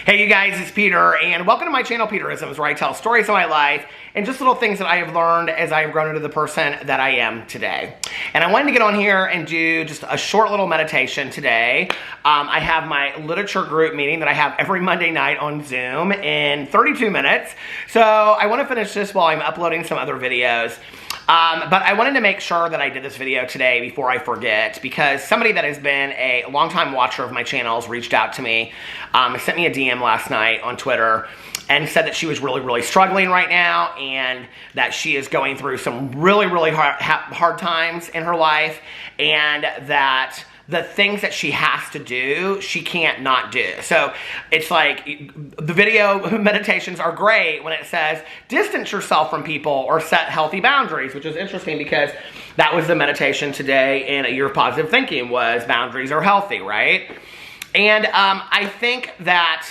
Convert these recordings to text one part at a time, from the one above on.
Hey you guys, it's Peter, and welcome to my channel, Peterisms, where I tell stories of my life and just little things that I have learned as I have grown into the person that I am today. And I wanted to get on here and do just a short little meditation today. I have my literature group meeting that I have every Monday night on Zoom in 32 minutes. So I want to finish this while I'm uploading some other videos. But I wanted to make sure that I did this video today before I forget, because somebody that has been a longtime watcher of my channels reached out to me, sent me a DM last night on Twitter, and said that she was really struggling right now, and that she is going through some really hard times in her life, and that the things that she has to do, she can't not do. So it's like, the video meditations are great when it says, distance yourself from people or set healthy boundaries, which is interesting because that was the meditation today in A Year of Positive Thinking, was boundaries are healthy, right? And I think that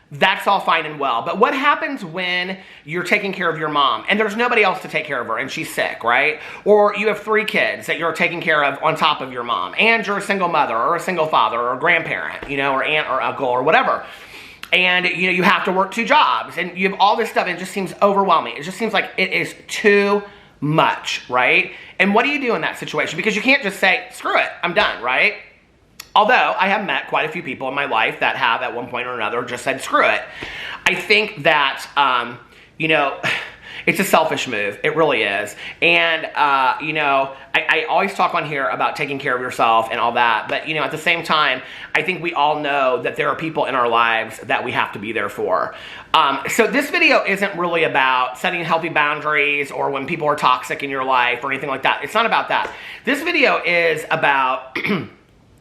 that's all fine and well, but what happens when you're taking care of your mom and there's nobody else to take care of her and she's sick, right? Or you have 3 kids that you're taking care of on top of your mom, and you're a single mother or a single father or a grandparent, you know, or aunt or uncle or whatever. And, you know, you have to work 2 jobs and you have all this stuff and it just seems overwhelming. It just seems like it is too much, right? And what do you do in that situation? Because you can't just say, screw it, I'm done, right? Although I have met quite a few people in my life that have at one point or another just said, screw it. I think that, you know, it's a selfish move. It really is. And, you know, I always talk on here about taking care of yourself and all that. But, you know, at the same time, I think we all know that there are people in our lives that we have to be there for. So this video isn't really about setting healthy boundaries or when people are toxic in your life or anything like that. It's not about that. This video is about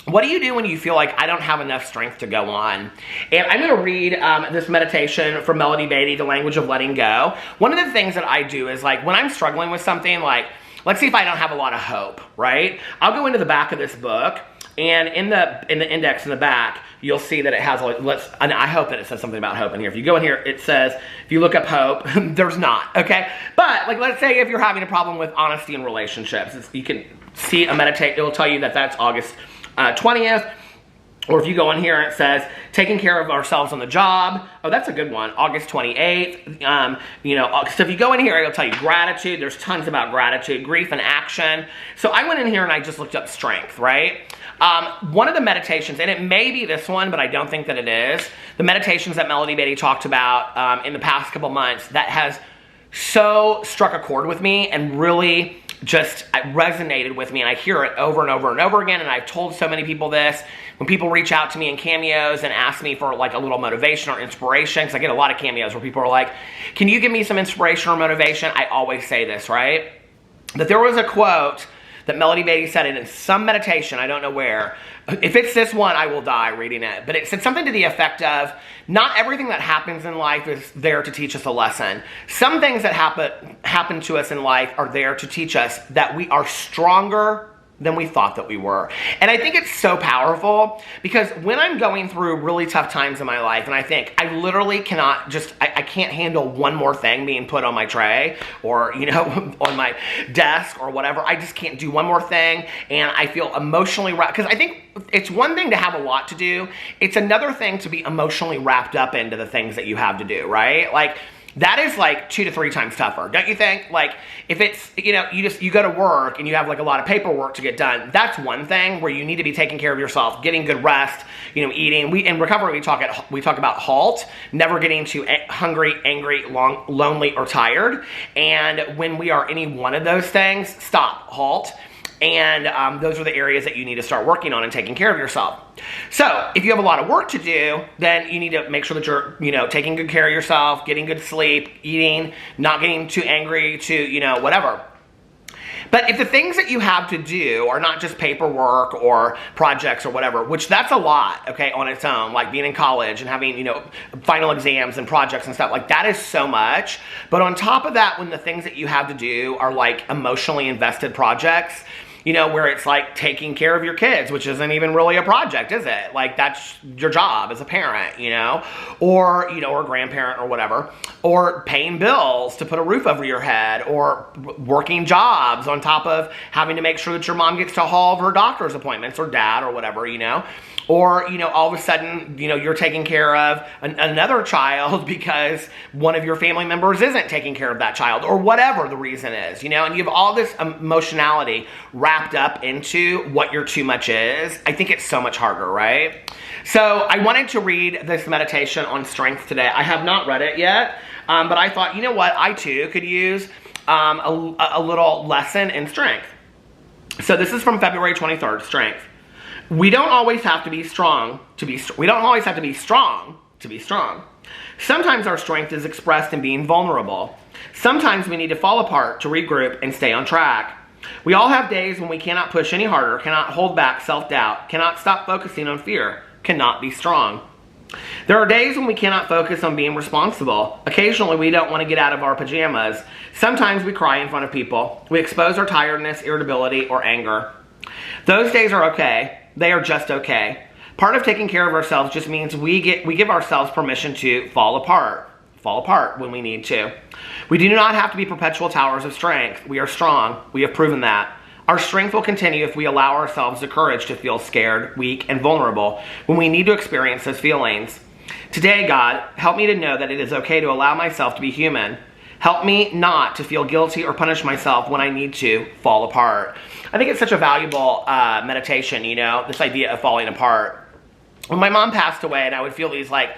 what do you do when you feel like I don't have enough strength to go on? And I'm going to read this meditation from Melody Beatty, The Language of Letting Go. One of the things that I do is, like, when I'm struggling with something, like, let's see if I don't have a lot of hope, right? I'll go into the back of this book, and in the index in the back, you'll see that it has, like, and I hope that it says something about hope in here. If you go in here, it says, if you look up hope, there's not, okay? But, like, let's say if you're having a problem with honesty in relationships, you can see a meditate, it'll tell you that that's August 20th, or if you go in here and it says taking care of ourselves on the job, oh, that's a good one, August 28th. You know, so if you go in here, it'll tell you gratitude. There's tons about gratitude, grief and action. So I went in here and I just looked up strength, right? One of the meditations, and it may be this one, but I don't think that it is, the meditations that Melody Beatty talked about in the past couple months that has so struck a chord with me and really just resonated with me, and I hear it over and over and over again, and I've told so many people this. When people reach out to me in cameos and ask me for, like, a little motivation or inspiration, because I get a lot of cameos where people are like, can you give me some inspiration or motivation? I always say this, right? That there was a quote that Melody Beatty said it in some meditation, I don't know where. If it's this one, I will die reading it. But it said something to the effect of, not everything that happens in life is there to teach us a lesson. Some things that happen to us in life are there to teach us that we are stronger than we thought that we were. And I think it's so powerful, because when I'm going through really tough times in my life and I think I literally cannot just, I can't handle one more thing being put on my tray or, you know, on my desk or whatever. I just can't do one more thing, and I feel emotionally wrapped, because I think it's one thing to have a lot to do. It's another thing to be emotionally wrapped up into the things that you have to do, right? Like, that is like 2 to 3 times tougher, don't you think? Like, if it's, you know, you go to work and you have, like, a lot of paperwork to get done, that's one thing where you need to be taking care of yourself, getting good rest, you know, eating. In recovery, we talk about HALT, never getting too hungry, angry, lonely, or tired. And when we are any one of those things, stop, HALT. And those are the areas that you need to start working on and taking care of yourself. So if you have a lot of work to do, then you need to make sure that you're, you know, taking good care of yourself, getting good sleep, eating, not getting too angry, to, you know, whatever. But if the things that you have to do are not just paperwork or projects or whatever, which that's a lot, okay, on its own, like being in college and having, you know, final exams and projects and stuff, like, that is so much. But on top of that, when the things that you have to do are, like, emotionally invested projects, you know, where it's like taking care of your kids, which isn't even really a project, is it? Like, that's your job as a parent, you know, or a grandparent or whatever. or paying bills to put a roof over your head, or working jobs on top of having to make sure that your mom gets to all of her doctor's appointments, or dad, or whatever, you know. Or, you know, all of a sudden, you know, you're taking care of another child because one of your family members isn't taking care of that child, or whatever the reason is, you know, and you have all this emotionality wrapped up into what your too much is. I think it's so much harder, right? So I wanted to read this meditation on strength today. I have not read it yet, but I thought, you know what, I too could use a little lesson in strength. So this is from February 23rd, strength. We don't always have to be strong to be we don't always have to be strong to be strong. Sometimes our strength is expressed in being vulnerable. Sometimes we need to fall apart to regroup and stay on track. We all have days when we cannot push any harder, cannot hold back self-doubt, cannot stop focusing on fear, cannot be strong. There are days when we cannot focus on being responsible. Occasionally, we don't want to get out of our pajamas. Sometimes we cry in front of people. We expose our tiredness, irritability, or anger. Those days are okay. They are just okay. Part of taking care of ourselves just means we give ourselves permission to fall apart when we need to. We do not have to be perpetual towers of strength. We are strong. We have proven that. Our strength will continue if we allow ourselves the courage to feel scared, weak, and vulnerable when we need to experience those feelings. Today, God, help me to know that it is okay to allow myself to be human. Help me not to feel guilty or punish myself when I need to fall apart. I think it's such a valuable meditation, you know, this idea of falling apart. When my mom passed away and I would feel these like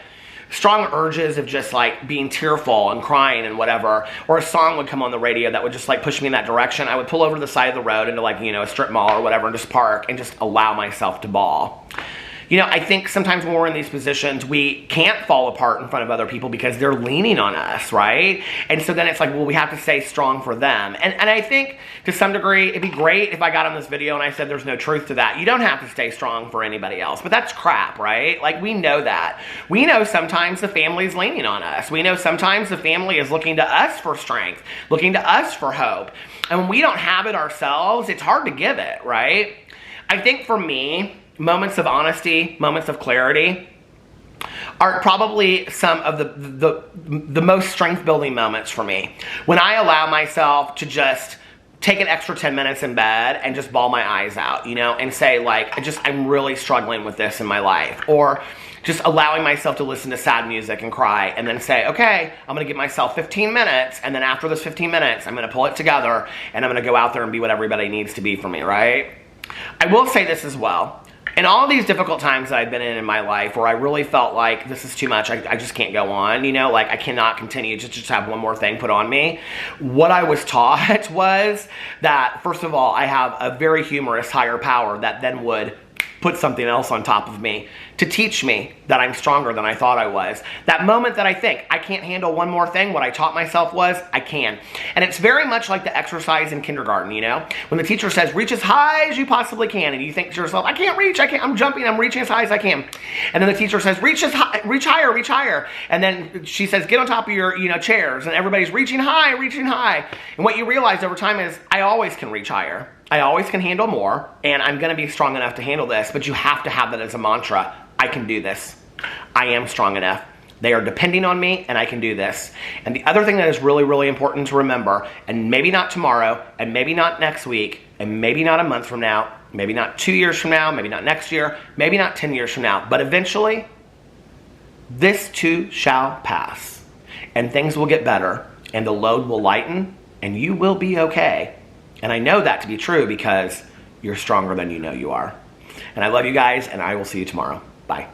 strong urges of just like being tearful and crying and whatever, or a song would come on the radio that would just like push me in that direction, I would pull over to the side of the road into like, you know, a strip mall or whatever and just park and just allow myself to bawl. You know, I think sometimes when we're in these positions, we can't fall apart in front of other people because they're leaning on us, right? And so then it's like, well, we have to stay strong for them. And I think to some degree, it'd be great if I got on this video and I said there's no truth to that. You don't have to stay strong for anybody else, but that's crap, right? Like, we know that. We know sometimes the family's leaning on us. We know sometimes the family is looking to us for strength, looking to us for hope. And when we don't have it ourselves, it's hard to give it, right? I think for me, moments of honesty, moments of clarity are probably some of the most strength-building moments for me. When I allow myself to just take an extra 10 minutes in bed and just bawl my eyes out, you know, and say like, I'm really struggling with this in my life. Or just allowing myself to listen to sad music and cry and then say, okay, I'm gonna give myself 15 minutes, and then after those 15 minutes, I'm gonna pull it together and I'm gonna go out there and be what everybody needs to be for me, right? I will say this as well. In all these difficult times that I've been in my life where I really felt like this is too much, I just can't go on, you know, like I cannot continue to just have one more thing put on me. What I was taught was that, first of all, I have a very humorous higher power that then would put something else on top of me to teach me that I'm stronger than I thought I was. That moment that I think I can't handle one more thing, what I taught myself was I can. And it's very much like the exercise in kindergarten, you know? When the teacher says, reach as high as you possibly can, and you think to yourself, I can't reach, I'm jumping, I'm reaching as high as I can. And then the teacher says, reach higher, reach higher. And then she says, get on top of your, you know, chairs, and everybody's reaching high, reaching high. And what you realize over time is, I always can reach higher. I always can handle more, and I'm gonna be strong enough to handle this, but you have to have that as a mantra. I can do this. I am strong enough. They are depending on me, and I can do this. And the other thing that is really, really important to remember, and maybe not tomorrow, and maybe not next week, and maybe not a month from now, maybe not 2 years from now, maybe not next year, maybe not 10 years from now, but eventually, this too shall pass, and things will get better, and the load will lighten, and you will be okay. And I know that to be true because you're stronger than you know you are. And I love you guys, and I will see you tomorrow. Bye.